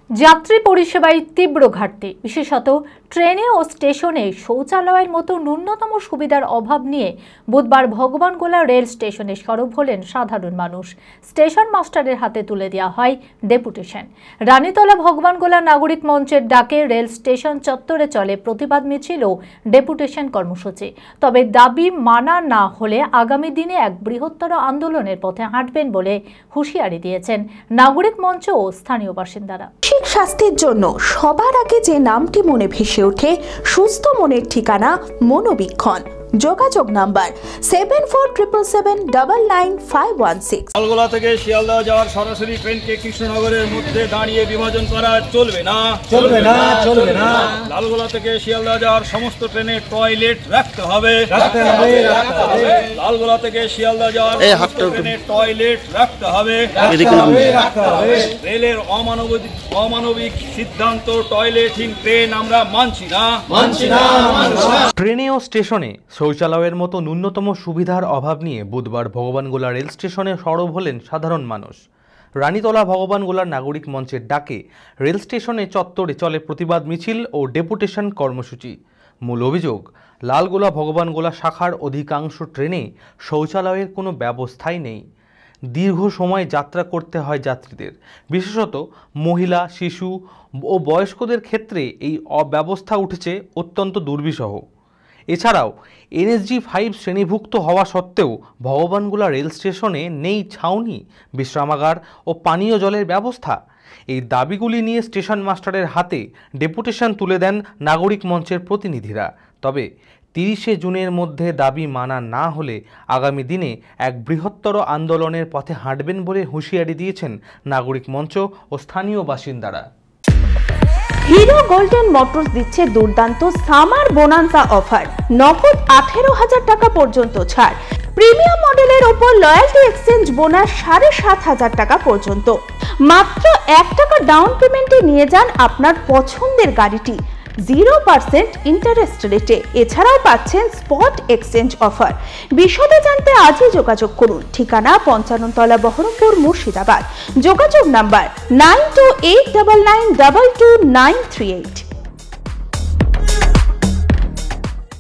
যাত্রী পরিষেবায় তীব্র ঘাটতি, বিশেষত ট্রেনে ও স্টেশনে শৌচালয়ের মতো ন্যূনতম সুবিধার অভাব নিয়ে বুধবার ভগবানগোলা রেল স্টেশনে সরব হলেন সাধারণ মানুষ। স্টেশন মাস্টারের হাতে তুলে দেওয়া হয় ডেপুটেশন। রানীতলা ভগবানগোলা নাগরিক মঞ্চের ডাকে রেল স্টেশন চত্বরে চলে প্রতিবাদ মিছিল ও ডেপুটেশন কর্মসূচি। তবে দাবি মানা না হলে আগামী দিনে এক বৃহত্তর আন্দোলনের পথে হাঁটবেন বলে হুঁশিয়ারি দিয়েছেন নাগরিক মঞ্চ ও স্থানীয় বাসিন্দারা। স্বাস্থ্যের জন্য সবার আগে যে নামটি মনে ভেসে ওঠে, সুস্থ মনের ঠিকানা মনোবীক্ষণ। যোগাযোগ নাম্বার 7477799516। লালগোলা থেকে শিয়ালদা যাওয়ার সরাসরি ট্রেনকে কৃষ্ণনগরের মধ্যে দাঁড়িয়ে বিভাজন করা চলবে না। লালগোলা থেকে শিয়ালদা যাওয়ার সমস্ত ট্রেনে টয়লেট রাখতে হবে। লালগোলা থেকে শিয়ালদা যাওয়ার ট্রেনে টয়লেট রাখতে হবে। রেলের অমানবিক সিদ্ধান্ত টয়লেটিং ট্রেন আমরা মানছি না। ট্রেনে ও স্টেশনে শৌচালয়ের মতো ন্যূনতম সুবিধার অভাব নিয়ে বুধবার ভগবানগোলা রেল স্টেশনে সরব হলেন সাধারণ মানুষ। রানীতলা ভগবানগোলার নাগরিক মঞ্চের ডাকে রেল স্টেশনে চত্বরে চলে প্রতিবাদ মিছিল ও ডেপুটেশন কর্মসূচি। মূল অভিযোগ, লালগোলা ভগবানগোলা শাখার অধিকাংশ ট্রেনে শৌচালয়ের কোনো ব্যবস্থাই নেই। দীর্ঘ সময় যাত্রা করতে হয় যাত্রীদের, বিশেষত মহিলা, শিশু ও বয়স্কদের ক্ষেত্রে এই অব্যবস্থা উঠেছে অত্যন্ত দুর্বিষহ। এছাড়াও NSG 5 শ্রেণীভুক্ত হওয়া সত্ত্বেও ভগবানগোলা রেল স্টেশনে নেই ছাউনি, বিশ্রামাগার ও পানীয় জলের ব্যবস্থা। এই দাবিগুলি নিয়ে স্টেশন মাস্টারের হাতে ডেপুটেশন তুলে দেন নাগরিক মঞ্চের প্রতিনিধিরা। তবে 30শে জুনের মধ্যে দাবি মানা না হলে আগামী দিনে এক বৃহত্তর আন্দোলনের পথে হাঁটবেন বলে হুঁশিয়ারি দিয়েছেন নাগরিক মঞ্চ ও স্থানীয় বাসিন্দারা। হিরো গোল্ডেন মোটরস দিচ্ছে দুর্দান্ত সামার বোনান্সা অফার। নগদ 18,000 টাকা পর্যন্ত ছাড়। প্রিমিয়াম মডেলের ওপর লয়্যালটি এক্সচেঞ্জ বোনাস 7,500 টাকা পর্যন্ত। মাত্র 1 টাকা ডাউন পেমেন্টে নিয়ে যান আপনার পছন্দের গাড়িটি 0% ইন্টারেস্ট রেটে। এছাড়াও পাচ্ছেন স্পট এক্সচেঞ্জ অফার। বিশদে জানতে আজই যোগাযোগ করুন। ঠিকানা 55 তলা বহরমপুর, মুর্শিদাবাদ। যোগাযোগ নাম্বার 9289922938।